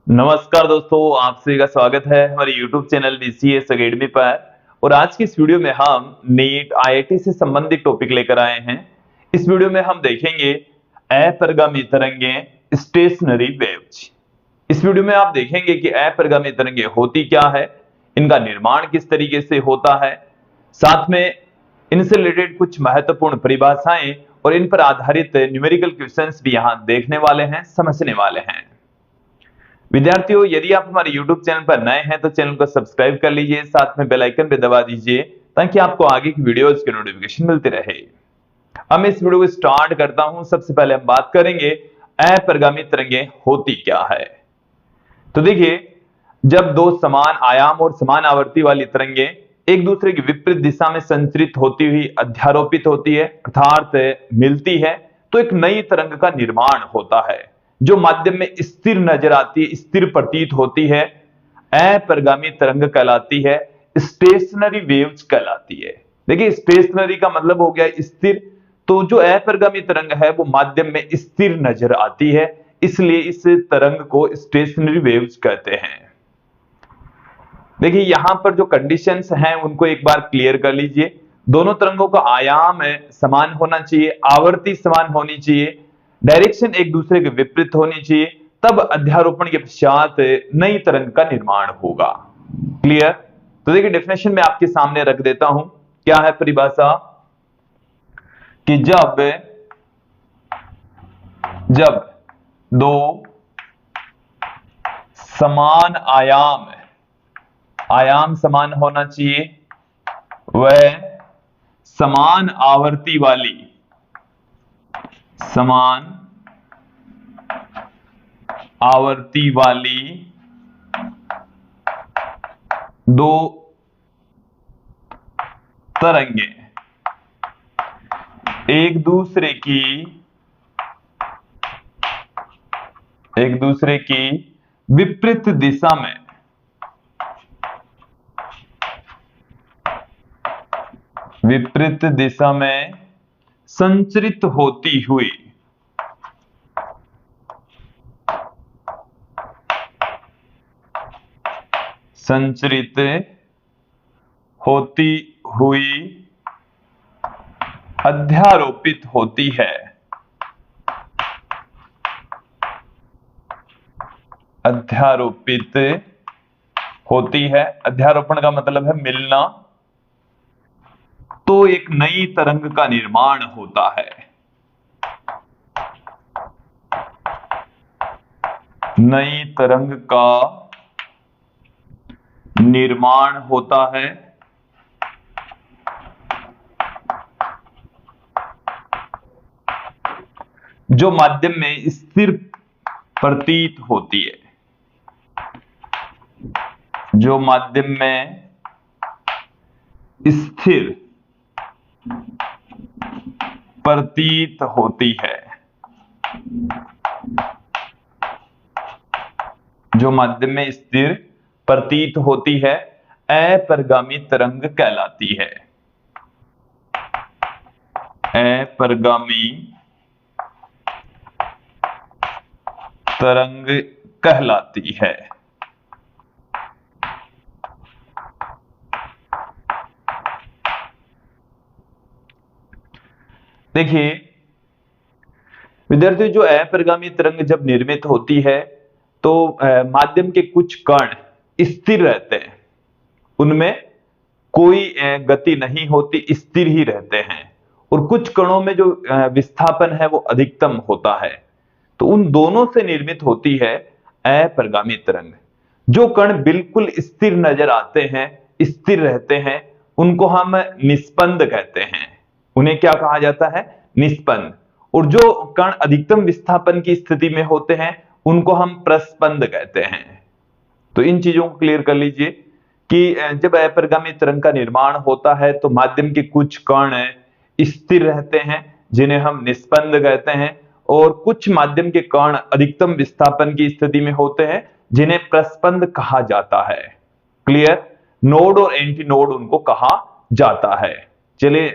नमस्कार दोस्तों, आप सभी का स्वागत है हमारे YouTube चैनल BCS अकेडमी पर। और आज की इस वीडियो में हम नीट IIT से संबंधित टॉपिक लेकर आए हैं। इस वीडियो में हम देखेंगे अपरिगामी तरंगें, स्टेशनरी वेव्स। इस वीडियो में आप देखेंगे कि अपरिगामी तरंगें होती क्या है, इनका निर्माण किस तरीके से होता है, साथ में इनसे रिलेटेड कुछ महत्वपूर्ण परिभाषाएं और इन पर आधारित न्यूमेरिकल क्वेश्चंस भी यहाँ देखने वाले हैं, समझने वाले हैं। विद्यार्थियों, यदि आप हमारे YouTube चैनल पर नए हैं तो चैनल को सब्सक्राइब कर लीजिए, साथ में बेल आइकन भी दबा दीजिए ताकि आपको आगे की वीडियोस की नोटिफिकेशन मिलती रहे। अब मैं इस वीडियो को स्टार्ट करता हूं। सबसे पहले हम बात करेंगे अपरिगामी तरंगें होती क्या है। तो देखिए, जब दो समान आयाम और समान आवर्ती वाली तरंगें एक दूसरे की विपरीत दिशा में संचरित होती हुई अध्यारोपित होती है, अर्थात मिलती है, तो एक नई तरंग का निर्माण होता है जो माध्यम में स्थिर नजर आती है, स्थिर प्रतीत होती है। अपरिगामी तरंग कहलाती है, स्टेशनरी वेव्स कहलाती है। देखिए, स्टेशनरी का मतलब हो गया स्थिर, तो जो अपरिगामी तरंग है वो माध्यम में स्थिर नजर आती है, इसलिए इस तरंग को स्टेशनरी वेव्स कहते हैं। देखिए, यहां पर जो कंडीशंस हैं उनको एक बार क्लियर कर लीजिए। दोनों तरंगों का आयाम समान होना चाहिए, आवर्ती समान होनी चाहिए, डायरेक्शन एक दूसरे के विपरीत होनी चाहिए, तब अध्यारोपण के पश्चात नई तरंग का निर्माण होगा। क्लियर? तो देखिए, डेफिनेशन में आपके सामने रख देता हूं। क्या है परिभाषा कि जब दो समान आयाम समान होना चाहिए, वह समान आवर्ती वाली दो तरंगें एक दूसरे की विपरीत दिशा में संचरित होती हुई अध्यारोपित होती है। अध्यारोपण का मतलब है मिलना, तो एक नई तरंग का निर्माण होता है। नई तरंग का निर्माण होता है जो माध्यम में स्थिर प्रतीत होती है। जो माध्यम में स्थिर प्रतीत होती है। जो माध्यम में स्थिर प्रतीत होती है अपरिगामी तरंग कहलाती है। अपरिगामी तरंग कहलाती है। देखिए विद्यार्थियों, जो अपरिगामी तरंग जब निर्मित होती है तो माध्यम के कुछ कण स्थिर रहते हैं, उनमें कोई गति नहीं होती, स्थिर ही रहते हैं। और कुछ कणों में जो विस्थापन है वो अधिकतम होता है, तो उन दोनों से निर्मित होती है अपरिगामी तरंग। जो कण बिल्कुल स्थिर नजर आते हैं, स्थिर रहते हैं, उनको हम निस्पंद कहते हैं। उन्हें क्या कहा जाता है? निस्पंद। और जो कण अधिकतम विस्थापन की स्थिति में होते हैं उनको हम प्रस्पंद कहते हैं। तो इन चीजों को क्लियर कर लीजिए कि जब अपरिगामी तरंग का निर्माण होता है तो माध्यम के कुछ कण स्थिर रहते हैं जिन्हें हम निस्पंद कहते हैं, और कुछ माध्यम के कण अधिकतम विस्थापन की स्थिति में होते हैं जिन्हें प्रस्पंद कहा जाता है। क्लियर? नोड और एंटी नोड उनको कहा जाता है। चलिए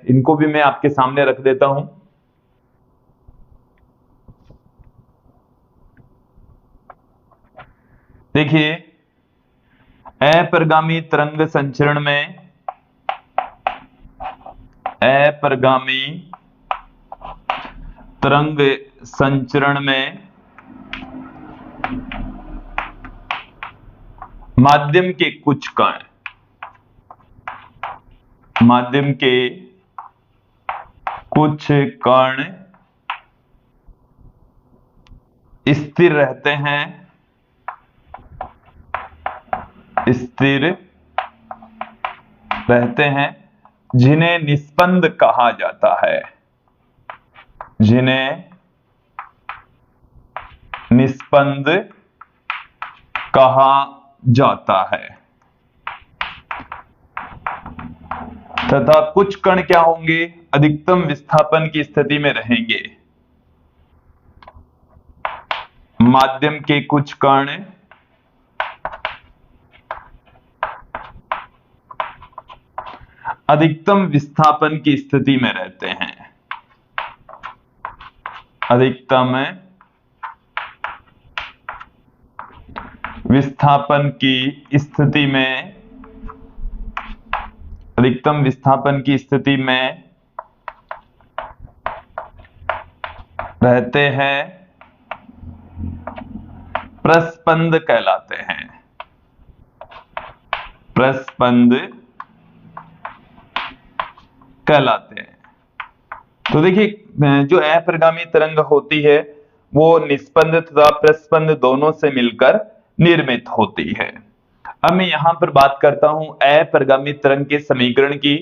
इनको भी मैं आपके सामने रख देता हूं। देखिए अपरिगामी तरंग संचरण में, अपरिगामी तरंग संचरण में माध्यम के कुछ कण, माध्यम के कुछ कण स्थिर रहते हैं, स्थिर रहते हैं, जिन्हें निस्पंद कहा जाता है, जिन्हें निस्पंद कहा जाता है। तथा कुछ कण क्या होंगे, अधिकतम विस्थापन की स्थिति में रहेंगे। माध्यम के कुछ कण अधिकतम विस्थापन की स्थिति में रहते हैं, अधिकतम विस्थापन की स्थिति में, अधिकतम विस्थापन की स्थिति में रहते हैं, प्रस्पंद कहलाते हैं, प्रस्पंद कहलाते हैं। तो देखिए जो अपरिगामी तरंग होती है वो निस्पंद तथा प्रस्पंद दोनों से मिलकर निर्मित होती है। अब मैं यहां पर बात करता हूं अपरिगामी तरंग के समीकरण की।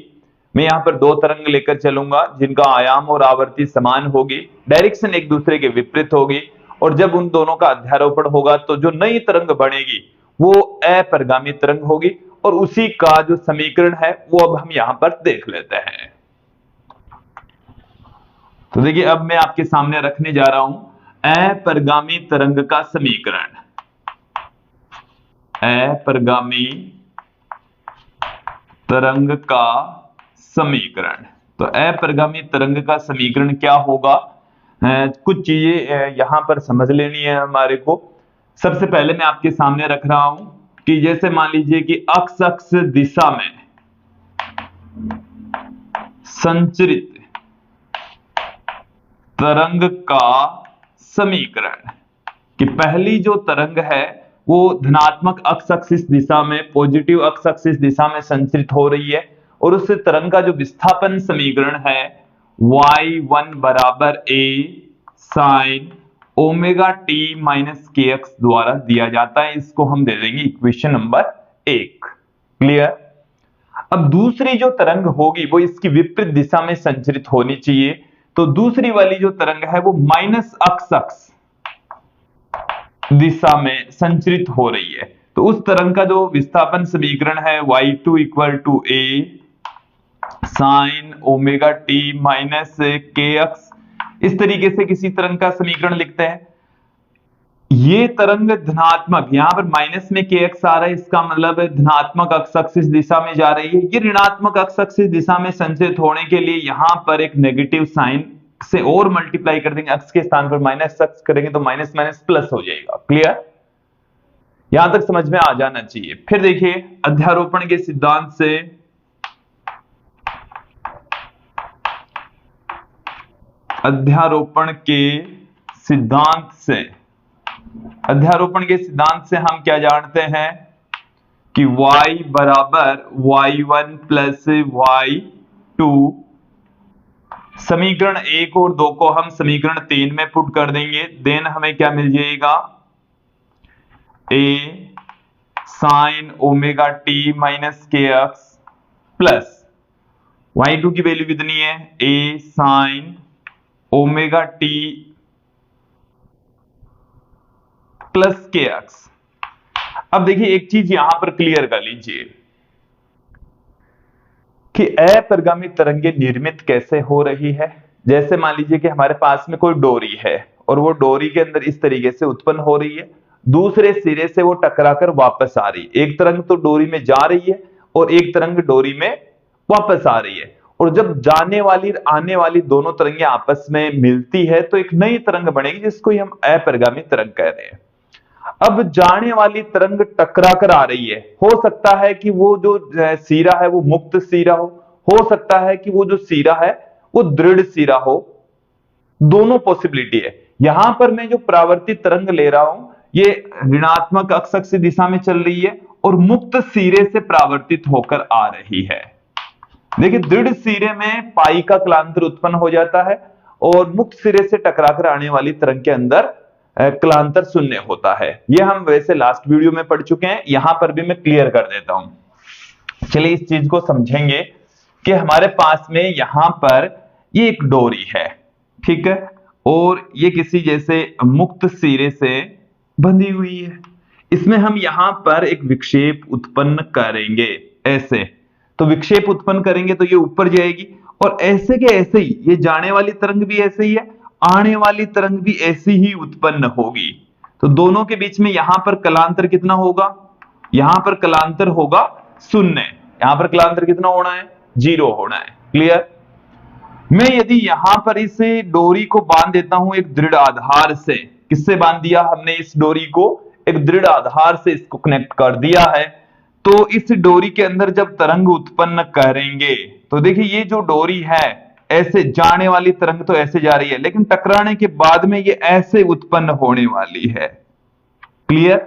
मैं यहां पर दो तरंग लेकर चलूंगा जिनका आयाम और आवृत्ति समान होगी, डायरेक्शन एक दूसरे के विपरीत होगी, और जब उन दोनों का अध्यारोपण होगा तो जो नई तरंग बनेगी वो अपरिगामी तरंग होगी, और उसी का जो समीकरण है वो अब हम यहां पर देख लेते हैं। तो देखिए अब मैं आपके सामने रखने जा रहा हूं अपरिगामी तरंग का समीकरण, अपरिगामी तरंग का समीकरण। तो अपरिगामी तरंग का समीकरण क्या होगा, कुछ चीजें यहां पर समझ लेनी है हमारे को। सबसे पहले मैं आपके सामने रख रहा हूं कि जैसे मान लीजिए कि अक्ष दिशा में संचरित तरंग का समीकरण, कि पहली जो तरंग है वो धनात्मक अक्ष एक्सिस दिशा में, पॉजिटिव अक्ष एक्सिस दिशा में संचरित हो रही है, और उस तरंग का जो विस्थापन समीकरण है y1 बराबर a sin omega t minus kx द्वारा दिया जाता है। इसको हम दे देंगे इक्वेशन नंबर 1। क्लियर। अब दूसरी जो तरंग होगी वो इसकी विपरीत दिशा में संचरित होनी चाहिए, तो दूसरी वाली जो तरंग है वो माइनस अक्ष दिशा में संचरित हो रही है, तो उस तरंग का जो विस्थापन समीकरण है y2 equal to a sine omega t minus kx, इस तरीके से किसी तरंग का समीकरण लिखते हैं। ये तरंग धनात्मक, यहां पर माइनस में kx आ रहा है, इसका मतलब धनात्मक अक्ष एक्सिस दिशा में जा रही है। ये ऋणात्मक अक्ष एक्सिस दिशा में संचरित होने के लिए यहां पर एक नेगेटिव साइन से और मल्टीप्लाई कर देंगे, अक्ष के स्थान पर माइनस अक्ष करेंगे तो माइनस माइनस प्लस हो जाएगा। क्लियर, यहां तक समझ में आ जाना चाहिए। फिर देखिए अध्यारोपण के सिद्धांत से, अध्यारोपण के सिद्धांत से, अध्यारोपण के सिद्धांत से हम क्या जानते हैं कि y बराबर y1 प्लस y2, समीकरण 1 और 2 को हम समीकरण 3 में पुट कर देंगे, देन हमें क्या मिल जाएगा a sine omega t minus kx plus y2 की वैल्यू कितनी है a sine omega t plus kx। अब देखिए एक चीज यहां पर क्लियर कर लीजिए कि अपरिगामी तरंगे निर्मित कैसे हो रही है। जैसे मान लीजिए कि हमारे पास में कोई डोरी है और वो डोरी के अंदर इस तरीके से उत्पन्न हो रही है, दूसरे सिरे से वो टकराकर वापस आ रही है। एक तरंग तो डोरी में जा रही है और एक तरंग डोरी में वापस आ रही है, और जब जाने वाली आने वाली दोनों तरंगे आपस में मिलती है तो एक नई तरंग बनेगी जिसको हम अपरिगामी तरंग कह रहे हैं। अब जाने वाली तरंग टकरा कर आ रही है, हो सकता है कि वो जो सिरा है वो मुक्त सिरा हो सकता है कि वो जो सिरा है वो दृढ़ सिरा हो, दोनों पॉसिबिलिटी है। यहां पर मैं जो परावर्तित तरंग ले रहा हूं ये ऋणात्मक अक्ष की दिशा में चल रही है और मुक्त सिरे से परावर्तित होकर आ रही है। देखिए दृढ़ सिरे में पाई का कलांतर उत्पन्न हो जाता है और मुक्त सिरे से टकराकर आने वाली तरंग के अंदर कलांतर शून्य होता है। यह हम वैसे लास्ट वीडियो में पढ़ चुके हैं, यहां पर भी मैं क्लियर कर देता हूं। चलिए इस चीज को समझेंगे कि हमारे पास में यहां पर ये एक डोरी है, ठीक है, और ये किसी जैसे मुक्त सिरे से बंधी हुई है। इसमें हम यहां पर एक विक्षेप उत्पन्न करेंगे ऐसे, तो विक्षेप उत्पन्न करेंगे तो ये ऊपर जाएगी और ऐसे के ऐसे ही ये जाने वाली तरंग भी ऐसे ही है, आने वाली तरंग भी ऐसी ही उत्पन्न होगी। तो दोनों के बीच में यहां पर कलांतर कितना होगा, यहां पर कलांतर होगा शून्य, यहां पर कलांतर कितना होना है, 0 होना है। क्लियर। मैं यदि यहां पर इस डोरी को बांध देता हूं एक दृढ़ आधार से, किससे बांध दिया हमने इस डोरी को, एक दृढ़ आधार से इसको कनेक्ट कर दिया है, तो इस डोरी के अंदर जब तरंग उत्पन्न करेंगे तो देखिए ये जो डोरी है ऐसे जाने वाली तरंग तो ऐसे जा रही है, लेकिन टकराने के बाद में ये ऐसे उत्पन्न होने वाली है। क्लियर।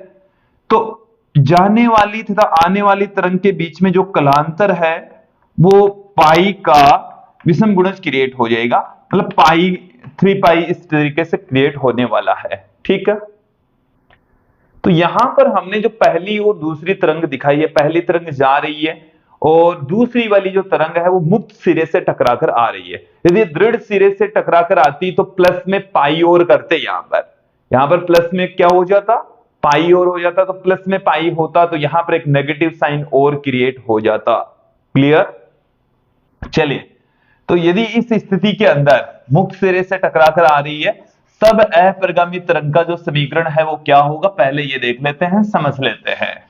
तो जाने वाली तथा आने वाली तरंग के बीच में जो कलांतर है वो पाई का विषम गुणज क्रिएट हो जाएगा, मतलब पाई 3 पाई इस तरीके से क्रिएट होने वाला है। ठीक है। तो यहां पर हमने जो पहली और दूसरी तरंग दिखाई है, पहली तरंग जा रही है और दूसरी वाली जो तरंग है वो मुक्त सिरे से टकराकर आ रही है। यदि दृढ़ सिरे से टकराकर आती तो प्लस में पाई और करते, यहां पर प्लस में क्या हो जाता, पाई और हो जाता, तो प्लस में पाई होता तो यहां पर एक नेगेटिव साइन और क्रिएट हो जाता। क्लियर। चलिए, तो यदि इस स्थिति के अंदर मुक्त सिरे से टकराकर आ रही है तब अपरिगामी तरंग का जो समीकरण है वो क्या होगा, पहले ये देख लेते हैं, समझ लेते हैं।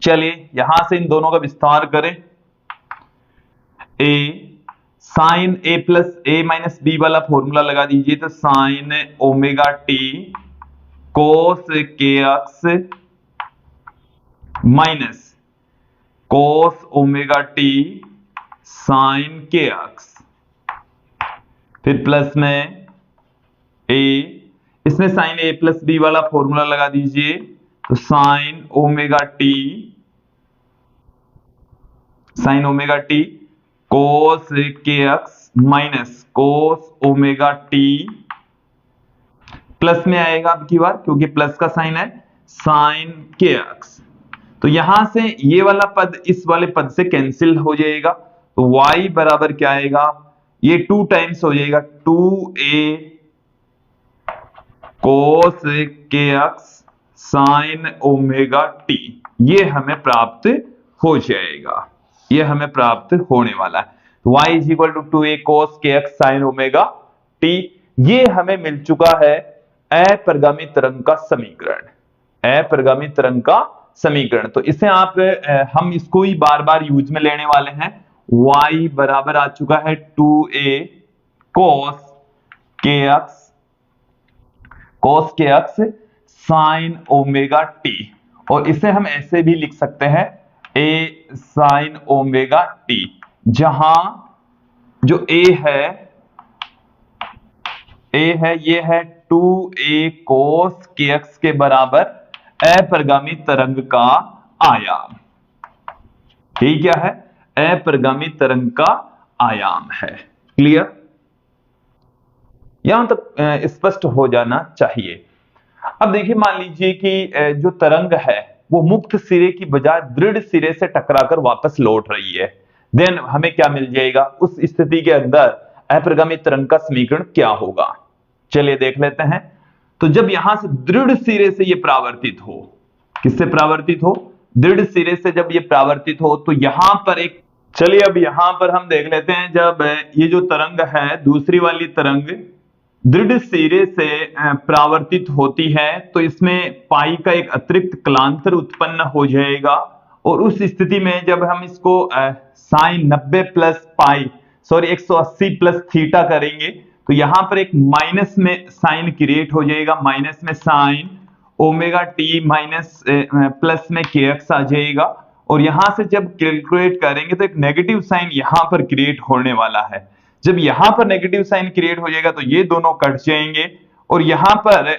चलिए यहां से इन दोनों का विस्तार करें। A sine A plus A minus B वाला फॉर्मूला लगा दीजिए, तो sine omega T cos K X minus cos omega T sine K X, फिर प्लस में ए, इसमें साइन ए प्लस बी वाला फॉर्मूला लगा दीजिए, तो sine omega T cos K X minus cos omega T, plus में आएगा अब की बार क्योंकि प्लस का साइन है, साइन के एक्स। तो यहां से ये वाला पद इस वाले पद से कैंसिल हो जाएगा, तो y बराबर क्या आएगा, ये 2 टाइम्स हो जाएगा 2a cos K X sign omega T, ये हमें प्राप्त हो जाएगा, ये हमें प्राप्त होने वाला है। तो y is equal to 2a cos K X sign omega T, ये हमें मिल चुका है अपरिगामी तरंग का समीकरण, अपरिगामी तरंग का समीकरण। तो इसे आप हम इसको ही बार बार यूज में लेने वाले हैं। y बराबर आ चुका है 2a cos K X sign omega T, और इसे हम ऐसे भी लिख सकते हैं a साइन ओमेगा टी, जहां जो a है ये है 2a कोस के एक्स के बराबर अपरिगामी तरंग का आयाम। ठीक क्या है, अपरिगामी तरंग का आयाम है। क्लियर। यहां तक स्पष्ट हो जाना चाहिए। अब देखिए मान लीजिए कि जो तरंग है वो मुक्त सिरे की बजाय दृढ़ सिरे से टकराकर वापस लौट रही है, देन हमें क्या मिल जाएगा, उस स्थिति के अंदर अपरिगामी तरंग का समीकरण क्या होगा। चलिए देख लेते हैं। तो जब यहां से दृढ़ सिरे से ये परावर्तित हो, किससे परावर्तित हो, दृढ़ सिरे से जब ये परावर्तित हो तो यहां पर एक, चलिए अब यहां पर हम देख लेते हैं, जब ये जो तरंग है दूसरी वाली तरंग दृढ़ सिरे से परावर्तित होती है तो इसमें पाई का एक अतिरिक्त कलांतर उत्पन्न हो जाएगा, और उस स्थिति में जब हम इसको sine 90 plus pi 180 plus theta करेंगे तो यहां पर एक माइनस में साइन क्रिएट हो जाएगा, माइनस में sign omega T minus plus में के एक्स आ जाएगा। और यहां से जब कैलकुलेट करेंगे तो एक नेगेटिव साइन यहां पर क्रिएट होने वाला है। जब यहां पर नेगेटिव साइन क्रिएट हो जाएगा तो ये दोनों कट जाएंगे और यहां पर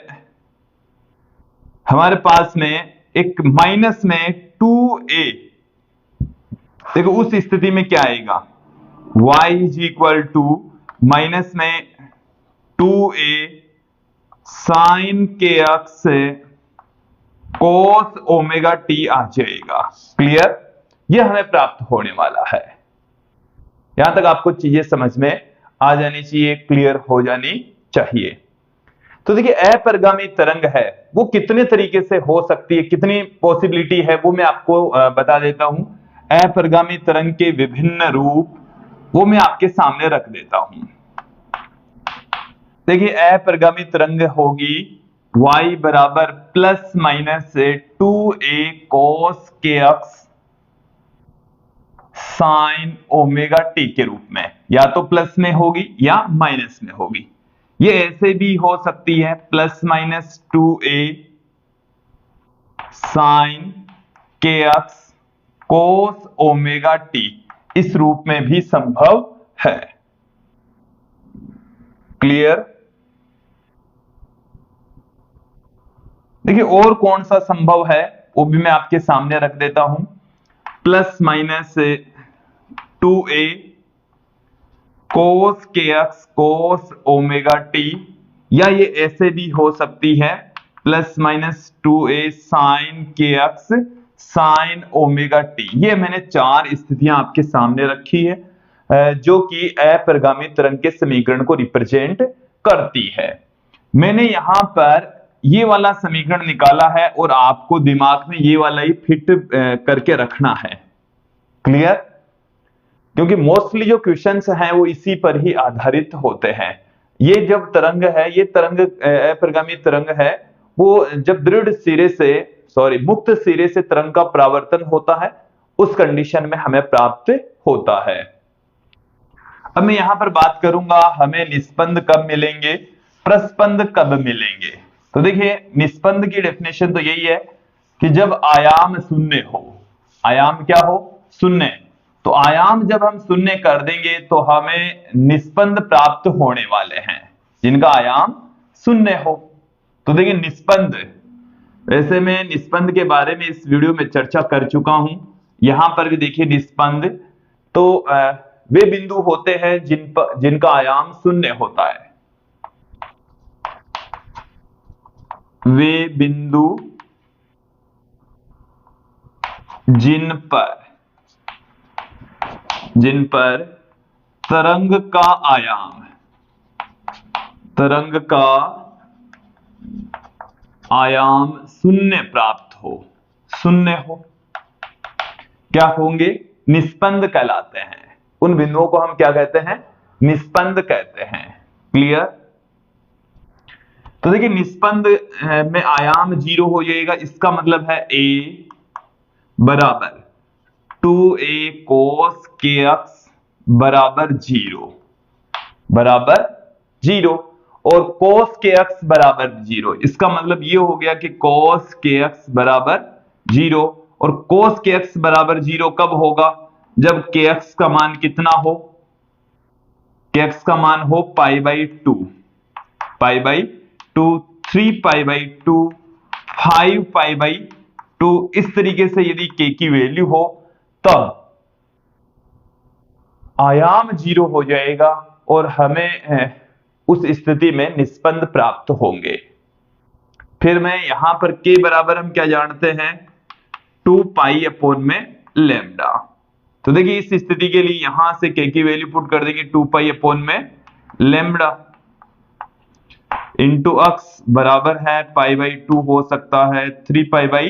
हमारे पास में एक माइनस में 2a, देखो उस स्थिति में क्या आएगा, y is equal to minus में 2a sine K X cos omega T आ जाएगा। क्लियर, यह हमें प्राप्त होने वाला है। यहां तक आपको चीजें समझ में आ जानी चाहिए, क्लियर हो जानी चाहिए। तो देखिए अपरिगामी तरंग है वो कितने तरीके से हो सकती है, कितनी पॉसिबिलिटी है वो मैं आपको बता देता हूं। अपरिगामी तरंग के विभिन्न रूप वो मैं आपके सामने रख देता हूं। देखिए अपरिगामी तरंग होगी y बराबर प्लस माइनस 2a cos के एक्स साइन ओमेगा टी के रूप में, या तो प्लस में होगी या माइनस में होगी। ये ऐसे भी हो सकती है plus minus 2a sine K X cos omega T, इस रूप में भी संभव है। क्लियर, देखिए और कौन सा संभव है वो भी मैं आपके सामने रख देता हूं। Plus minus 2a cos K X cos omega T, या ये ऐसे भी हो सकती है plus minus 2a sine K X sign omega T. ये मैंने चार स्थितियां आपके सामने रखी है जो कि अपरिगामी तरंग के समीकरण को रिप्रेजेंट करती है। मैंने यहां पर ये वाला समीकरण निकाला है और आपको दिमाग में ये वाला ही फिट करके रखना है। क्लियर, क्योंकि मोस्टली जो क्वेश्चंस हैं वो इसी पर ही आधारित होते हैं। ये जब तरंग है, ये तरंग अपरिगामी तरंग है, वो जब दृढ़ सिरे से मुक्त सिरे से तरंग का परावर्तन होता है उस कंडीशन में हमें प्राप्त होता है। अब मैं यहां पर बात करूंगा हमें निस्पंद कब मिलेंगे, प्रस्पंद कब मिलेंगे। तो देखिए निस्पंद की डेफिनेशन तो यही है कि जब आयाम शून्य हो, आयाम क्या हो, शून्य। तो आयाम जब हम शून्य कर देंगे तो हमें निस्पंद प्राप्त होने वाले हैं जिनका आयाम शून्य हो। तो देखिए निस्पंद, वैसे मैं निस्पंद के बारे में इस वीडियो में चर्चा कर चुका हूं, यहां पर भी देखिए निस्पंद तो वे बिंदु होते हैं जिनका आयाम शून्य होता है। वे बिंदु जिन पर तरंग का आयाम शून्य प्राप्त हो, शून्य हो, क्या होंगे, निस्पंद कहलाते हैं। उन बिंदुओं को हम क्या कहते हैं, निस्पंद कहते हैं। क्लियर, तो देखिए निस्पंद में आयाम 0 हो जाएगा, इसका मतलब है a बराबर 2a cos के एक्स बराबर 0 और cos के एक्स बराबर 0, इसका मतलब ये हो गया कि cos के एक्स बराबर 0। और cos के एक्स बराबर 0 कब होगा, जब के एक्स का मान कितना हो, के एक्स का मान हो pi by 2, 3 pi by 2, 5 pi by 2, इस तरीके से यदि के की वैल्यू हो तब आयाम 0 हो जाएगा और हमें उस स्थिति में निस्पंद प्राप्त होंगे। फिर मैं यहां पर के बराबर हम क्या जानते हैं, 2 पाई अपॉन में लैम्डा। तो देखिए इस स्थिति के लिए यहां से के की वैल्यू पुट कर देंगे 2 पाई अपॉन में लैम्डा इंटू अक्स बराबर है पाई बाई 2 हो सकता है, 3 पाई बाई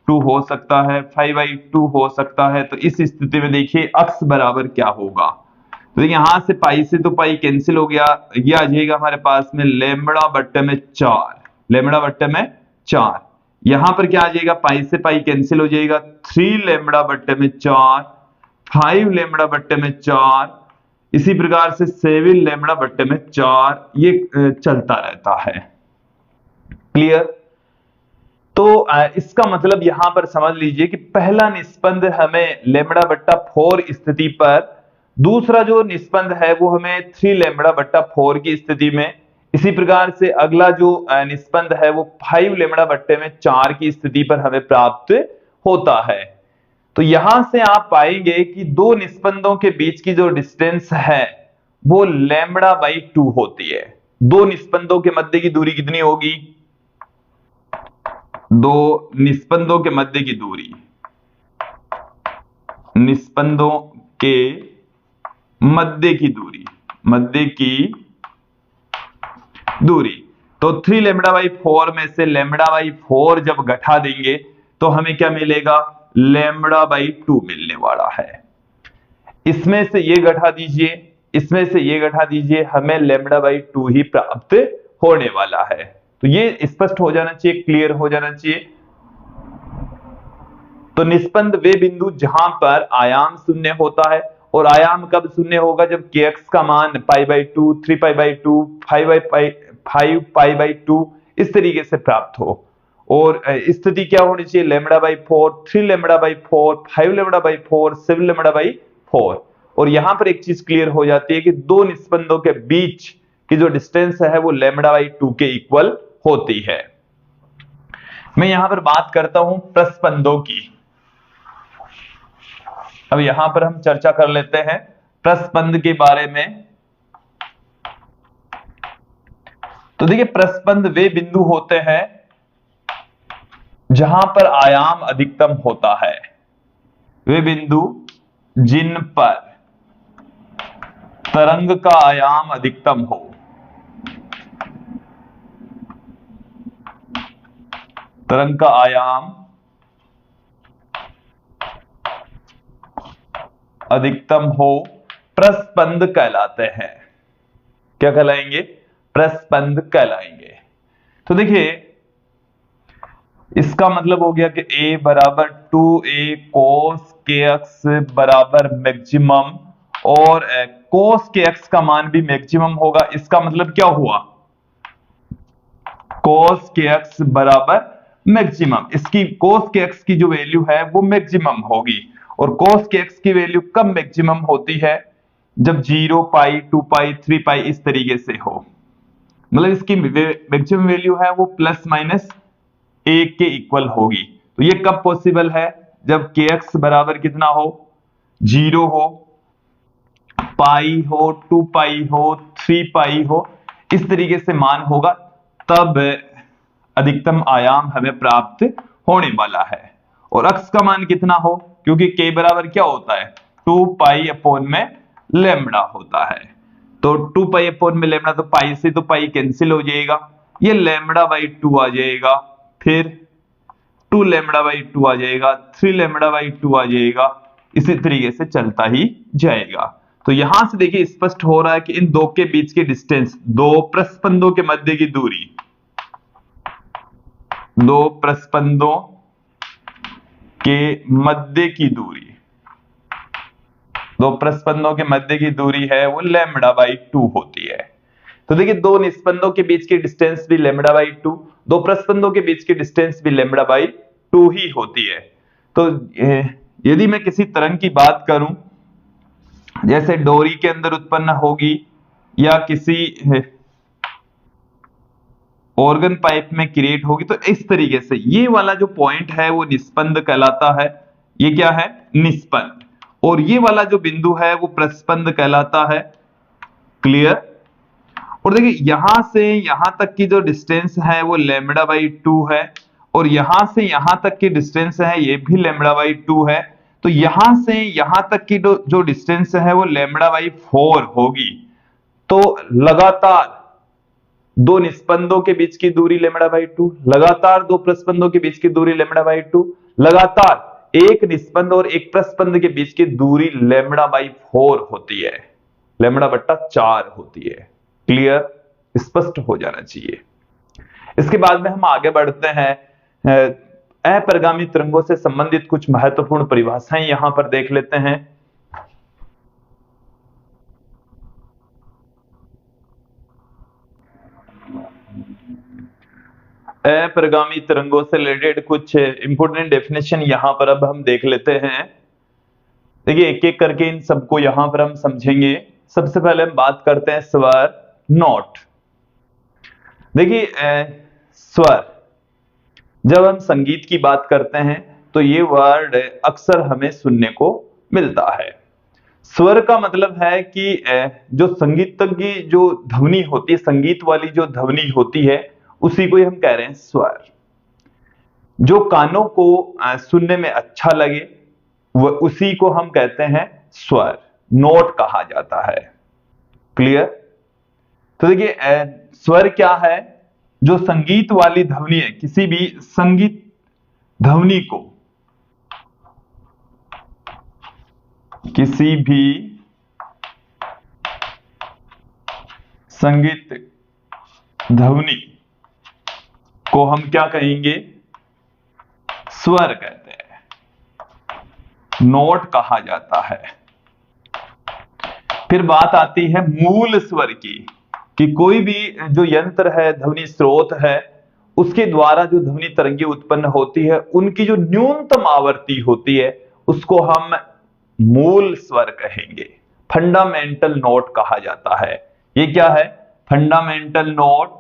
2 हो सकता है, 5 बाई 2 हो सकता है। तो इस स्थिति में देखिए अक्स बराबर क्या होगा, तो देखिए यहां से पाई से तो पाई कैंसिल हो गया, ये आ जाएगा हमारे पास में लैम्बडा बट्टे में 4, लैम्बडा बट्टे में 4। यहां पर क्या आ जाएगा, पाई से पाई कैंसिल हो जाएगा, 3 लैम्बडा बट्टे में 4, 5 लैम्बडा बट्टे में 4, इसी प्रकार से 7 लैम्बडा बट्टे में 4 ये चलता रहता है। क्लियर? तो इसका मतलब यहां पर समझ लीजिए कि पहला निस्पंद हमें लैम्बडा बट्टा 4 स्थिति पर, दूसरा जो निस्पंद है वो हमें 3 लैम्बडा बट्टा 4 की स्थिति में, इसी प्रकार से अगला जो निस्पंद है वो 5 लैम्बडा बट्टे में 4 की स्थिति पर हमें प्राप्त होता है। तो यहां से आप पाएंगे कि दो निस्पंदों के बीच की जो डिस्टेंस है वो लैम्बडा बाई 2 होती है। दो निस्पंदों के मध्य की दूरी कितनी होगी? दो निस्पंदों के मध्य की दूरी, निस्पंदों के मध्य की दूरी, मध्य की दूरी, तो 3 लैम्बडा बाई 4 में से लैम्बडा बाई 4 जब घटा देंगे तो हमें क्या मिलेगा? लैम्बडा बाई 2 मिलने वाला है। इसमें से ये घटा दीजिए, इसमें से ये घटा दीजिए, हमें लैम्बडा बाई 2 ही प्राप्त होने वाला है। तो ये स्पष्ट हो जाना चाहिए, क्लियर हो जाना चाहिए। तो निस्पंद वे बिंदु जहां पर आयाम शून्य होता है, और आयाम कब शून्य होगा? जब kx का मान pi by 2, 3 pi by 2, 5 pi by 2 इस तरीके से प्राप्त हो। और स्थिति क्या होनी चाहिए? Lambda by 4, 3 lambda by 4, 5 lambda by 4, 7 lambda by 4। और यहां पर एक चीज क्लियर हो जाती है कि दो निस्पंदों के बीच की जो डिस्टेंस है वो लैम्बडा बाई 2 के इक्वल होती है। मैं यहां पर बात करता हूं प्रस्पंदों की। अब यहां पर हम चर्चा कर लेते हैं प्रस्पंद के बारे में। तो देखिए, प्रस्पंद वे बिंदु होते हैं जहां पर आयाम अधिकतम होता है, वे बिंदु जिन पर तरंग का आयाम अधिकतम हो, तरंग का आयाम अधिकतम हो, प्रस्पंद कहलाते हैं। क्या कहलाएंगे? प्रस्पंद कहलाएंगे। तो देखिए, इसका मतलब हो गया कि a बराबर 2a cos kx बराबर मैक्सिमम, और cos kx का मान भी मैक्सिमम होगा। इसका मतलब क्या हुआ? cos kx बराबर मैक्सिमम, इसकी cos kx की जो वैल्यू है वो मैक्सिमम होगी। और cos kx की वैल्यू कब मैक्सिमम होती है? जब 0 पाई, 2 पाई, 3 पाई इस तरीके से हो। मतलब इसकी मैक्सिमम वैल्यू है वो प्लस माइनस 1 के इक्वल होगी। तो ये कब पॉसिबल है? जब kx बराबर कितना हो? 0 हो, पाई हो, 2 पाई हो, 3 पाई हो, इस तरीके से मान होगा, तब अधिकतम आयाम हमें प्राप्त होने वाला है। और अक्स का मान कितना हो? क्योंकि k बराबर क्या होता है? 2 पाई अपॉन में लैम्बडा होता है। तो 2 पाई अपॉन में लैम्बडा, तो पाई से तो पाई कैंसिल हो जाएगा, ये लैम्बडा बाई 2 आ जाएगा, फिर 2 लैम्बडा बाई 2 आ जाएगा, 3 लैम्बडा बाई 2 आ जाएगा, इसी तरीके से चलता ही जाएगा। तो यहां से देखिए स्पष्ट हो रहा है कि इन दो के बीच की डिस्टेंस, दो प्रस्पंदों के मध्य की दूरी, दो प्रस्पंदों के मध्य की दूरी, दो प्रस्पंदों के मध्य की दूरी है वो लैम्बडा बाई 2 होती है। तो देखिए, दो निस्पंदों के बीच की डिस्टेंस भी लैम्बडा बाई 2, दो प्रस्पंदों के बीच की डिस्टेंस भी लैम्बडा बाई 2 ही होती है। तो यदि मैं किसी तरंग की बात करूं, जैसे डोरी के अंदर उत्पन्न होगी या किसी ऑर्गन पाइप में क्रिएट होगी, तो इस तरीके से ये वाला जो पॉइंट है वो निस्पंद कहलाता है। ये क्या है? निस्पंद। और ये वाला जो बिंदु है वो प्रस्पंद कहलाता है। क्लियर? और देखिए, यहां से यहां तक की जो डिस्टेंस है वो लैम्बडा बाई 2 है, और यहां से यहां तक की डिस्टेंस है ये भी लैम्बडा बाई 2 है। तो यहां से यहां तक की जो डिस्टेंस है वो लैम्बडा बाई 4 होगी। तो लगातार दो निस्पंदों के बीच की दूरी लैम्बडा बाई 2, लगातार दो प्रस्पंदों के बीच की दूरी लैम्बडा बाई 2, लगातार एक निस्पंद और एक प्रस्पंद के बीच की दूरी लैम्बडा बाई 4 होती है, लैम्बडा बट्टा 4 होती है। क्लियर? स्पष्ट हो जाना चाहिए। इसके बाद में हम आगे बढ़ते हैं, अपरिगामी तरंगों से संबंधित कुछ महत्वपूर्ण परिभाषाएं यहां पर देख लेते हैं। अप्रगामी तरंगों से रिलेटेड कुछ इंपॉर्टेंट डेफिनेशन यहां पर अब हम देख लेते हैं। देखिए एक एक करके इन सबको यहां पर हम समझेंगे। सबसे पहले हम बात करते हैं स्वर नोट। देखिए स्वर, जब हम संगीत की बात करते हैं तो ये वर्ड अक्सर हमें सुनने को मिलता है। स्वर का मतलब है कि जो संगीत की जो ध्वनि होती है, संगीत वाली जो ध्वनि होती है, उसी को ही हम कह रहे हैं स्वर। जो कानों को सुनने में अच्छा लगे वह उसी को हम कहते हैं स्वर, नोट कहा जाता है। क्लियर? तो देखिए स्वर क्या है? जो संगीत वाली ध्वनि है, किसी भी संगीत ध्वनि को, किसी भी संगीत ध्वनि को हम क्या कहेंगे? स्वर कहते हैं, नोट कहा जाता है। फिर बात आती है मूल स्वर की, कि कोई भी जो यंत्र है, ध्वनि स्रोत है, उसके द्वारा जो ध्वनि तरंगे उत्पन्न होती है, उनकी जो न्यूनतम आवृत्ति होती है, उसको हम मूल स्वर कहेंगे, फंडामेंटल नोट कहा जाता है। ये क्या है? Fundamental note.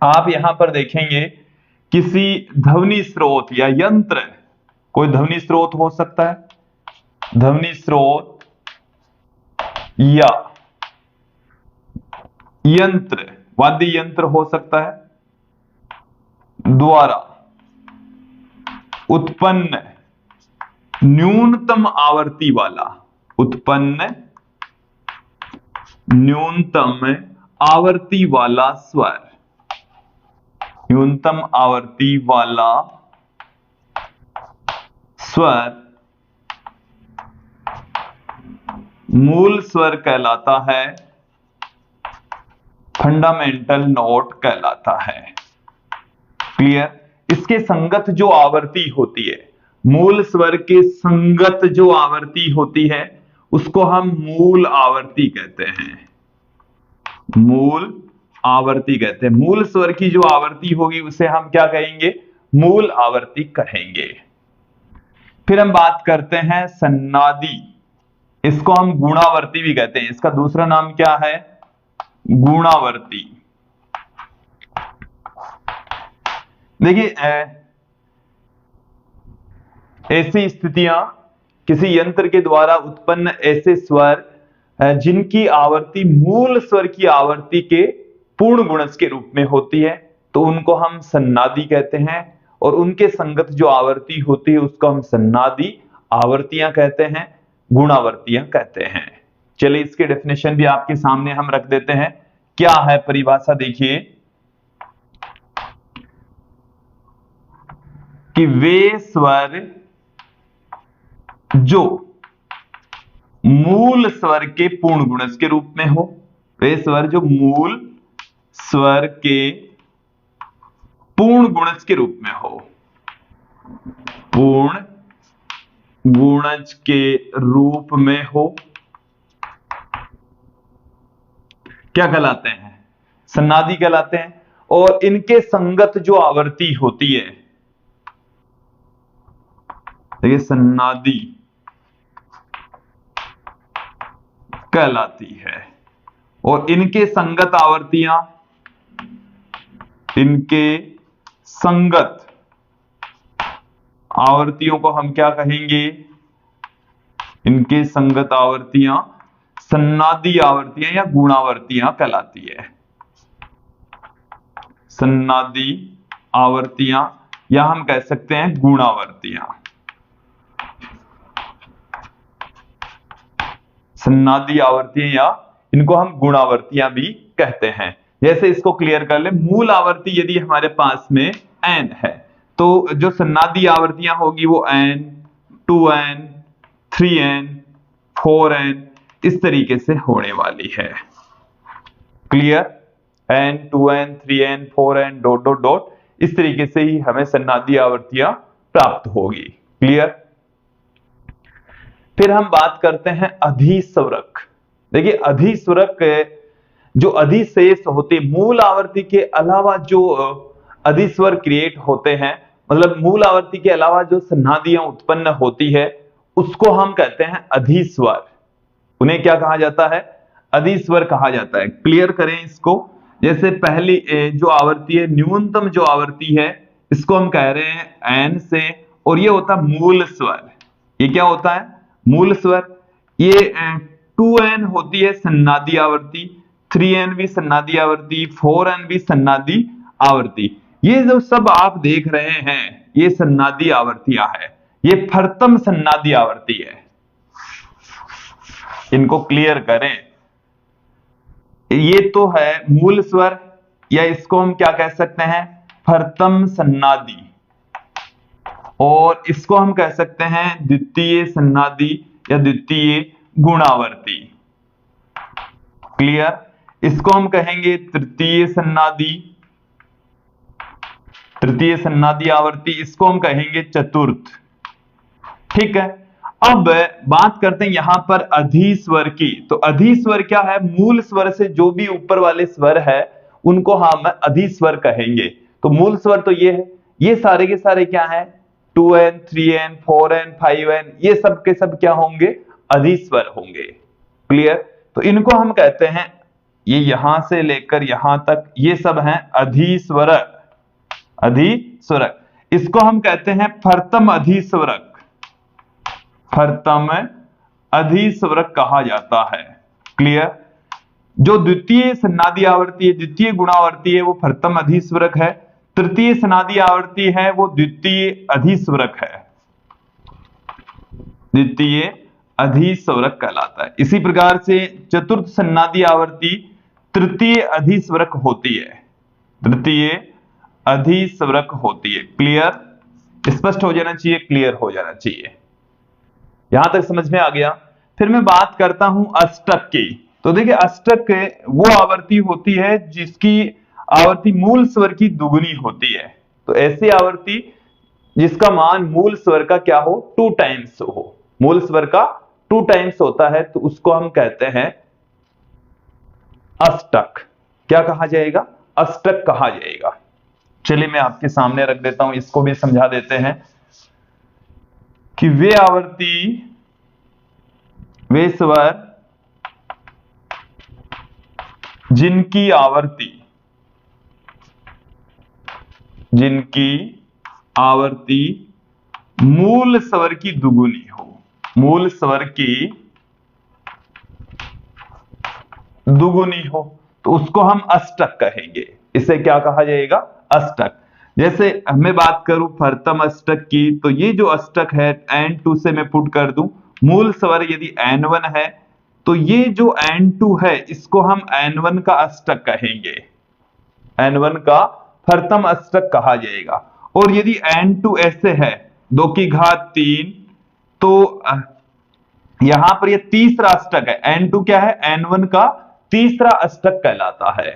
आप यहां पर देखेंगे किसी ध्वनि स्रोत या यंत्र, कोई ध्वनि स्रोत हो सकता है, ध्वनि स्रोत या यंत्र, वाद्य यंत्र हो सकता है, द्वारा उत्पन्न न्यूनतम आवृत्ति वाला, उत्पन्न न्यूनतम आवृत्ति वाला स्वर, न्यूनतम आवृत्ति वाला स्वर मूल स्वर कहलाता है, फंडामेंटल नोट कहलाता है। क्लियर? इसके संगत जो आवृत्ति होती है, मूल स्वर के संगत जो आवृत्ति होती है, उसको हम मूल आवृत्ति कहते हैं, मूल आवृत्ति कहते हैं। मूल स्वर की जो आवृत्ति होगी उसे हम क्या कहेंगे? मूल आवृत्ति कहेंगे। फिर हम बात करते हैं सन्नादी, इसको हम गुणावर्ती भी कहते हैं। इसका दूसरा नाम क्या है? गुणावर्ती। देखिए ऐसी स्थितियां, किसी यंत्र के द्वारा उत्पन्न ऐसे स्वर जिनकी आवृत्ति मूल स्वर की आवृत्ति के पूर्ण गुणज के रूप में होती है, तो उनको हम सन्नादी कहते हैं। और उनके संगत जो आवृत्ति होती है उसको हम सन्नादी आवृत्तियां कहते हैं, गुणावर्तियां कहते हैं। चलिए इसके डेफिनेशन भी आपके सामने हम रख देते हैं। क्या है परिभाषा? देखिए कि वे स्वर जो मूल स्वर के पूर्ण गुणज के रूप में हो, वे स्वर जो मूल स्वर के पूर्ण गुणज के रूप में हो, पूर्ण गुणज के रूप में हो, क्या कहलाते हैं? सन्नादी कहलाते हैं। और इनके संगत जो आवृत्ति होती है, देखिए सन्नादी कहलाती है। और इनके संगत आवृत्तियां, इनके संगत आवृत्तियों को हम क्या कहेंगे? इनके संगत आवृत्तियां सन्नादी आवृत्तियां या गुणावर्तियां कहलाती है। सन्नादी आवृत्तियां या हम कह सकते हैं गुणावर्तियां। सन्नादी आवृत्तियां या इनको हम गुणावर्तियां भी कहते हैं। जैसे इसको क्लियर कर ले, मूल आवृत्ति यदि हमारे पास में n है, तो जो सन्नादी आवृत्तियां होगी वो n, 2n, 3n, 4n इस तरीके से होने वाली है। Clear? n, 2n, 3n, 4n dot dot dot, इस तरीके से ही हमें सन्नादी आवृत्तियां प्राप्त होगी। क्लियर? फिर हम बात करते हैं अधिस्वरक। देखिए अधिस्वरक जो अधिशेष होते, मूल आवर्ती के अलावा जो अधिस्वर क्रिएट होते हैं, मतलब मूल आवर्ती के अलावा जो सन्नादियां उत्पन्न होती है, उसको हम कहते हैं अधिस्वर। उन्हें क्या कहा जाता है? अधिस्वर कहा जाता है। क्लियर करें इसको। जैसे पहली जो आवर्ती है, न्यूनतम जो आवर्ती है, इसको हम कह रहे हैं एन से, और ये होता है मूल स्वर। ये क्या होता है? मूल स्वर। ये 2n होती है सन्नादी आवर्ती, 3n भी सन्नादी आवर्ती, 4n भी सन्नादी आवर्ती। ये जो सब आप देख रहे हैं, ये सन्नादी आवर्तियां है, ये फर्तम सन्नादी आवर्ती है। इनको क्लियर करें। ये तो है मूल स्वर, या इसको हम क्या कह सकते हैं? फर्तम सन्नादी। और इसको हम कह सकते हैं द्वितीय सन्नादी या द्वितीय गुणावर्ती। क्लियर? इसको हम कहेंगे तृतीय सन्नादी, तृतीय सन्नादी आवर्ती। इसको हम कहेंगे चतुर्थ। ठीक है। अब बात करते हैं यहां पर अधिस्वर की। तो अधिस्वर क्या है? मूल स्वर से जो भी ऊपर वाले स्वर है, उनको हम अधिस्वर कहेंगे। तो मूल स्वर तो ये है, ये सारे के सारे क्या है? 2n, 3n, 4n, 5n, ये सब के सब क्या होंगे? अधिस्वर होंगे। क्लियर? तो इनको हम कहते हैं, ये यहां से लेकर यहां तक ये सब हैं अधिस्वरक। अधिस्वरक। इसको हम कहते हैं फर्तम अधिस्वरक। फर्तम अधिस्वरक कहा जाता है। क्लियर? जो द्वितीय सन्नादी आवर्ती है, द्वितीय गुणावर्ती है, वो फर्तम अधिस्वरक है। तृतीय सन्नादी आवर्ती है, वो द्वितीय अधिस्वरक है, द्वितीय अधिस्वरक कहलाता है। इसी प्रकार से चतुर्थ सन्नादी आवर्ती तृतीय अधिस्वरक होती है, तृतीय अधिस्वरक होती है। क्लियर? स्पष्ट हो जाना चाहिए, क्लियर हो जाना चाहिए। यहां तक समझ में आ गया। फिर मैं बात करता हूं अष्टक की। तो देखिए अष्टक वो आवर्ती होती है जिसकी आवर्ती मूल स्वर की दुगुनी होती है। तो ऐसी आवर्ती जिसका मान मूल स्वर का क्या हो? 2 टाइम्स हो। मूल स्वर का 2 टाइम्स होता है, तो उसको हम कहते हैं अष्टक। क्या कहा जाएगा? अष्टक कहा जाएगा। चलिए मैं आपके सामने रख देता हूं, इसको भी समझा देते हैं कि वे आवर्ती, वे स्वर जिनकी आवर्ती, जिनकी आवर्ती मूल स्वर की दुगुनी हो, मूल स्वर की दुगुनी हो, तो उसको हम अष्टक कहेंगे। इसे क्या कहा जाएगा? अष्टक। जैसे मैं बात करूं फर्तम अष्टक की, तो ये जो अष्टक है n2 से मैं पुट कर दूं, मूल स्वर यदि n1 है, तो ये जो n2 है इसको हम n1 का अष्टक कहेंगे, n1 का फर्तम अष्टक कहा जाएगा। और यदि n2 ऐसे है 2 की घात 3, तो यहां पर ये तीसरा अष्टक है। n2 क्या है? n1 का तीसरा अष्टक कहलाता है।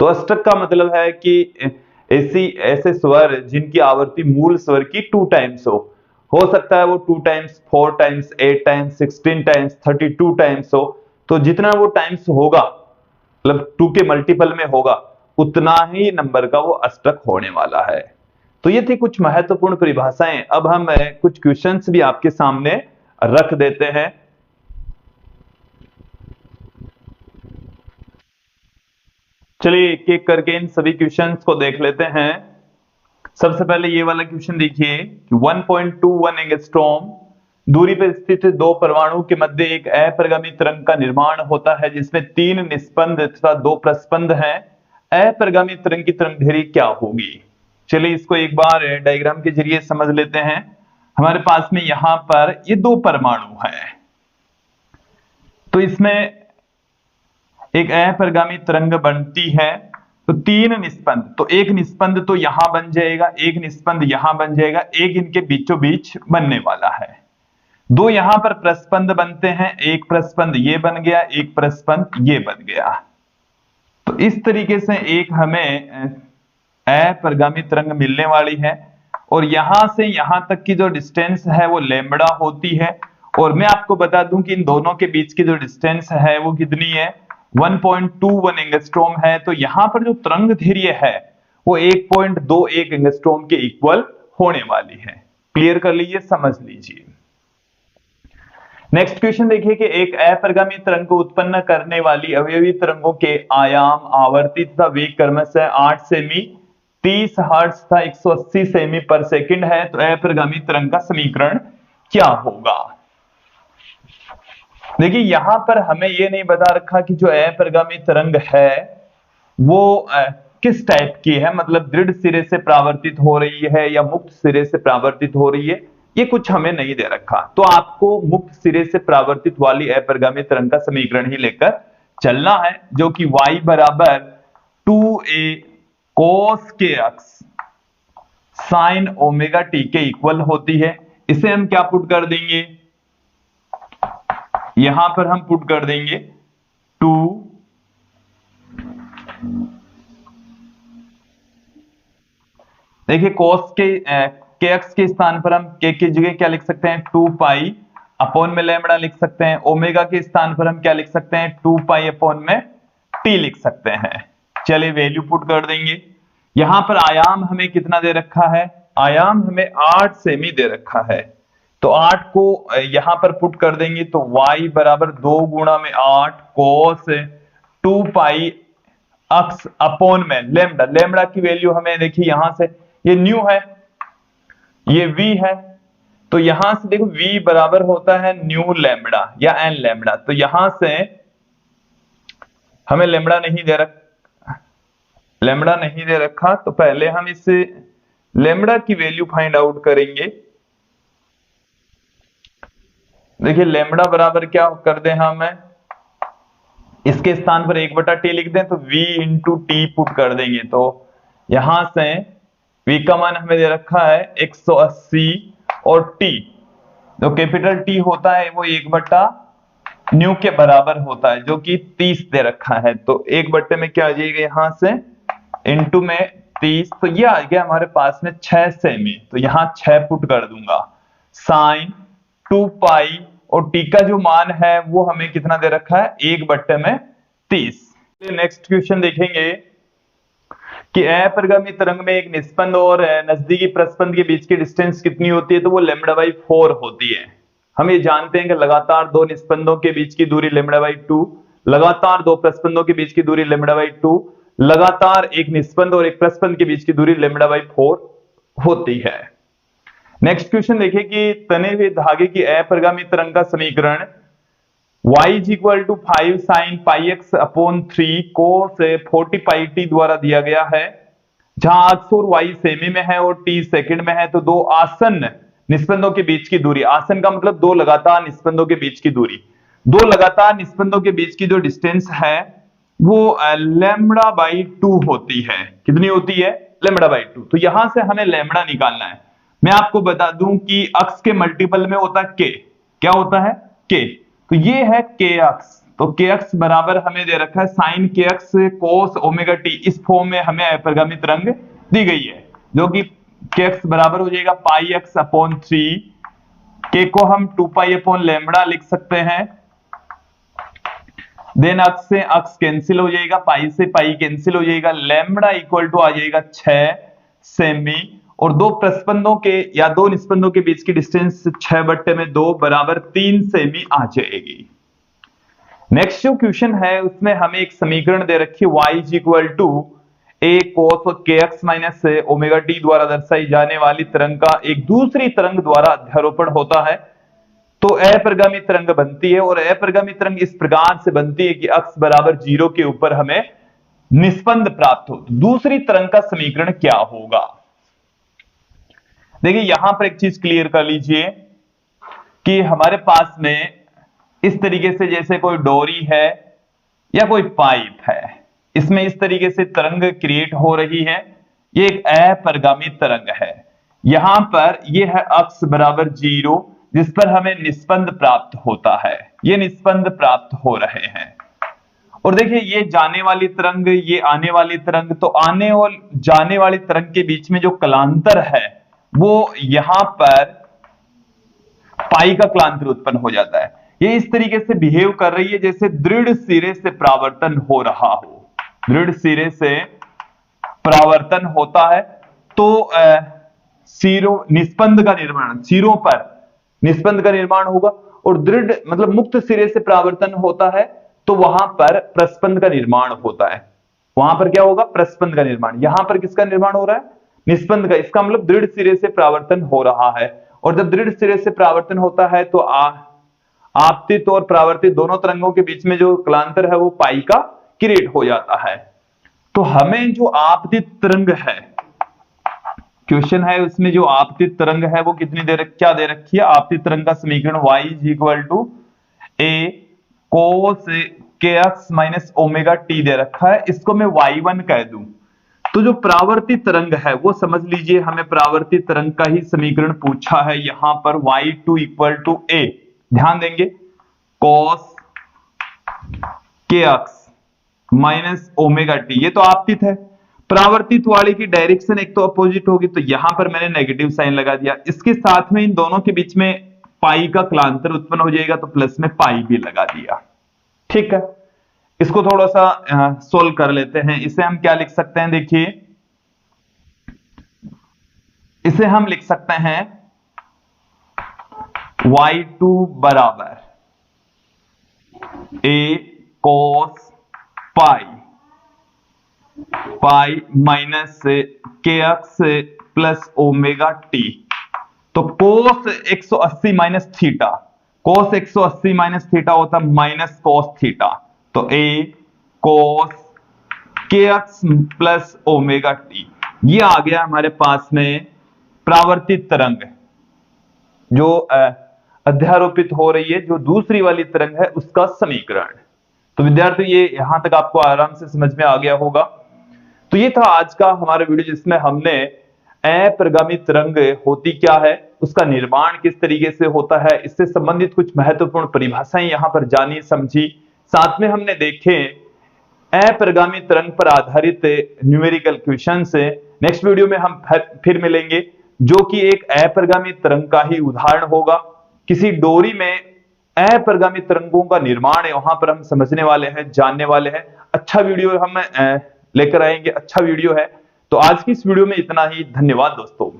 तो अष्टक का मतलब है कि ऐसे स्वर जिनकी आवर्ती मूल स्वर की 2 टाइम्स हो सकता है वो 2 times, 4 times, 8 times, 16 times, 32 times हो। तो जितना वो टाइम्स होगा, मतलब 2 के मल्टीपल में होगा, उतना ही नंबर का वो अष्टक होने वाला है। तो ये थी कुछ महत्वपूर्ण परिभाषाएं। अब हम कुछ क्वेश्चंस भी आपके सामने रख देते हैं। चलिए एक एक करके इन सभी क्वेश्चंस को देख लेते हैं। सबसे पहले ये वाला क्वेश्चन देखिए कि 1.21 एंगस्ट्रॉम दूरी पर स्थित 2 परमाणु के मध्य एक अपरिगामी तरंग का निर्माण होता है जिसमें 3 निस्पंद तथा 2 प्रस्पंद हैं। अपरिगामी तरंग की तरंगदैर्घ्य क्या होगी? चलिए इसको एक बार डायग्राम के जरिए समझ लेते हैं। हमारे पास में यहां पर ये 2 परमाणु हैं, तो इसमें एक अपरिगामी तरंग बनती है। तो 3 निस्पंद, तो एक निस्पंद तो यहां बन जाएगा, एक निस्पंद यहां बन जाएगा, एक इनके बीचों बीच बनने वाला है। 2 यहां पर प्रस्पंद बनते हैं, एक प्रस्पंद ये बन गया, एक प्रस्पंद ये बन गया। तो इस तरीके से एक हमें अपरिगामी तरंग मिलने वाली है। और यहां से यहां तक की जो डिस्टेंस है वो लैम्बडा होती है, और मैं आपको बता दूं कि इन दोनों के बीच की जो डिस्टेंस है वो कितनी है, 1.21 एंगस्ट्रॉम है। तो यहां पर जो तरंग दैर्घ्य है वो 1.21 एंगस्ट्रॉम के इक्वल होने वाली है। क्लियर कर लीजिए, समझ लीजिए। नेक्स्ट क्वेश्चन देखिए कि एक अपरिगामी तरंग को उत्पन्न करने वाली अवयवी तरंगों के आयाम, आवर्ती तथा वेग क्रमशः 8 सेमी, 30 हर्ट्ज तथा 180 सेमी पर सेकंड है। तो अपरिगामी तरंग का समीकरण क्या होगा? देखिए यहां पर हमें यह नहीं बता रखा कि जो अपरिगामी तरंग है वो किस टाइप की है, मतलब दृढ़ सिरे से परावर्तित हो रही है या मुक्त सिरे से परावर्तित हो रही है, ये कुछ हमें नहीं दे रखा। तो आपको मुक्त सिरे से परावर्तित वाली अपरिगामी तरंग का समीकरण ही लेकर चलना है, जो कि y बराबर 2a cos kx sin omega t के इक्वल होती है। इसे हम क्या पुट कर देंगे, यहां पर हम पुट कर देंगे 2 देखिए cos के x के स्थान पर हम k की जगह क्या लिख सकते हैं, 2 पाई अपॉन में लैम्बडा लिख सकते हैं। ओमेगा के स्थान पर हम क्या लिख सकते हैं, 2 पाई अपॉन में t लिख सकते हैं। चलिए वैल्यू पुट कर देंगे। यहां पर आयाम हमें कितना दे रखा है, आयाम हमें 8 सेमी दे रखा है। तो 8 को यहां पर पुट कर देंगे तो y बराबर 2 गुणा में 8 cos 2 पाई x अपॉन में लैम्बडा। लैम्बडा की वैल्यू हमें देखिए यहां से ये न्यू है, ये v है, तो यहां से देखो v बराबर होता है न्यू लैम्बडा या n लैम्बडा। तो यहां से हमें लैम्बडा नहीं दे रखा, तो पहले हम इस लैम्बडा की वैल्यू फाइंड आउट करेंगे। देखिए लैम्बडा बराबर क्या कर दें, हम इसके स्थान पर 1/t लिख दें तो v इंटू टी पुट कर देंगे। तो यहां से v का मान हमें दे रखा है 180 और t जो कैपिटल T होता है वो 1/न्यू के बराबर होता है, जो कि 30 दे रखा है। तो 1/में क्या आ जाएगा, यहां से इंटू में 30, तो ये आ गया हमारे पास में 6 सेमी। तो यहां 6 पुट कर दूंगा, साइन 2 पाई और टी का जो मान है वो हमें कितना दे रखा है, 1/30। नेक्स्ट क्वेश्चन देखेंगे कि अपरिगामी तरंग में एक निस्पंद और नजदीकी प्रस्पंद के बीच की डिस्टेंस कितनी होती है, तो वो λ/4 होती है। हम ये जानते हैं कि लगातार दो निस्पंदों के बीच की दूरी λ/2, लगातार दो प्रस्पंदों के बीच की दूरी λ/2, लगातार एक निस्पंद और एक प्रस्पंद के बीच की दूरी λ/4 होती है। नेक्स्ट क्वेश्चन देखिए कि तने हुए धागे की अपरिगामी तरंग का समीकरण y is equal to 5 sin pi x upon 3 cos 40 pi t द्वारा दिया गया है, जहां x और y सेमी में है और t सेकंड में है। तो दो आसन्न निस्पंदों के बीच की दूरी, आसन्न का मतलब दो लगातार निस्पंदों के बीच की दूरी, दो लगातार निस्पंदों के बीच की जो डिस्टेंस है वो λ/2 होती है। कितनी होती है, λ/2। तो यहां से हमें लैम्बडा निकालना है। मैं आपको बता दूं कि x के मल्टीपल में होता है k, क्या होता है k, तो ये है kx। तो kx बराबर हमें दे रखा है sin kx cos omega t, इस फॉर्म में हमें अपरिगामी तरंग दी गई है, जो कि kx बराबर हो जाएगा पाई x अपॉन 3, k को हम 2 पाई अपॉन लैम्बडा लिख सकते हैं। देन अक्स से अक्स कैंसिल हो जाएगा, पाई से पाई कैंसिल हो जाएगा, लैम्बडा इक्वल टू आ जाएगा 6 सेमी, और दो प्रस्पंदों के या दो निस्पंदों के बीच की डिस्टेंस 6/2 बराबर 3 सेमी आ जाएगी। नेक्स्ट जो क्वेश्चन है उसमें हमें एक समीकरण दे रखी है y is equal to a cos kx minus omega t द्वारा दर्शाई जाने वाली तरंग का एक दूसरी तरंग द्वारा अध्यारोपण होता है, तो अपरिगामी तरंग बनती है। और अपरिगामी तरंग इस प्रकार से बनती है कि x बराबर 0 के ऊपर हमें निस्पंद प्राप्त हो। दूसरी तरंग का समीकरण क्या होगा, देखिए यहां पर एक चीज क्लियर कर लीजिए कि हमारे पास में इस तरीके से जैसे कोई डोरी है या कोई पाइप है, इसमें इस तरीके से तरंग क्रिएट हो रही है, ये एक अपरिगामी तरंग है। यहां पर ये है x बराबर 0, जिस पर हमें निस्पंद प्राप्त होता है, ये निस्पंद प्राप्त हो रहे हैं। और देखिए ये जाने वाली तरंग, ये आने वाली तरंग, तो आने और जाने वाली तरंग के बीच में जो कलांतर है वो यहां पर पाई का क्लांतर उत्पन्न हो जाता है। ये इस तरीके से बिहेव कर रही है जैसे दृढ़ सिरे से परावर्तन हो रहा हो, दृढ़ सिरे से परावर्तन होता है तो सिरों निस्पंद का निर्माण, सिरों पर निस्पंद का निर्माण होगा, और दृढ़ मतलब मुक्त सिरे से परावर्तन होता है तो वहां पर प्रस्पंद का निर्माण होता है। वहां पर क्या होगा? प्रस्पंद का निर्माण। यहां पर किसका निर्माण हो रहा है? निस्पंद का। इसका मतलब दृढ़ सिरे से परावर्तन हो रहा है, और जब दृढ़ सिरे से परावर्तन होता है तो आपतित और परावर्तित दोनों तरंगों के बीच में जो कलांतर है वो पाई का क्रिएट हो जाता है। तो हमें जो आपतित तरंग है, क्वेश्चन है उसमें जो आपतित तरंग है वो कितनी क्या दे रखी है? आपतित तरंग का समीकरण y is equal to a cos kx minus omega T दे रखा है। इसको मैं y1 कह दूं तो जो परावर्तित तरंग है वो समझ लीजिए, हमें परावर्तित तरंग का ही समीकरण पूछा है यहां पर y2 इक्वल टू a। ध्यान देंगे cos kx minus omega T, ये तो आपतित है। परावर्तित वाले की डायरेक्शन एक तो अपोजिट होगी, तो यहां पर मैंने नेगेटिव साइन लगा दिया। इसके साथ में इन दोनों के बीच में पाई का क्लांतर उत्पन्न हो जाएगा, तो प्लस में पाई भी लगा दिया। ठीक है, इसको थोड़ा सा सोल्व कर लेते हैं। इसे हम क्या लिख सकते हैं? देखिए, इसे हम लिख सकते हैं y2 बराबर a cos pi pi minus kx plus omega T. तो cos 180 minus theta, cos 180 minus theta होता है माइनस cos थीटा, तो a cos kx plus omega T. ये आ गया हमारे पास में परावर्तित तरंग जो अध्यारोपित हो रही है, जो दूसरी वाली तरंग है उसका समीकरण। तो विद्यार्थी ये यहां तक आपको आराम से समझ में आ गया होगा। तो ये था आज का हमारा वीडियो जिसमें हमने अप्रगामी तरंग होती क्या है, उसका निर्माण किस तरीके से होता है, इससे संबंधित कुछ महत्वपूर्ण परिभाषाएं यहां पर जानी समझी। साथ में हमने देखे अप्रगामी तरंग पर आधारित न्यूमेरिकल क्वेश्चन से। नेक्स्ट वीडियो में हम फिर मिलेंगे जो कि एक अप्रगामी तरंग का ही उदाहरण होगा। किसी डोरी में अप्रगामी तरंगों का निर्माण है, वहां पर हम समझने वाले हैं, जानने वाले हैं। अच्छा वीडियो हम लेकर आएंगे, अच्छा वीडियो है। तो आज की इस वीडियो में इतना ही। धन्यवाद दोस्तों।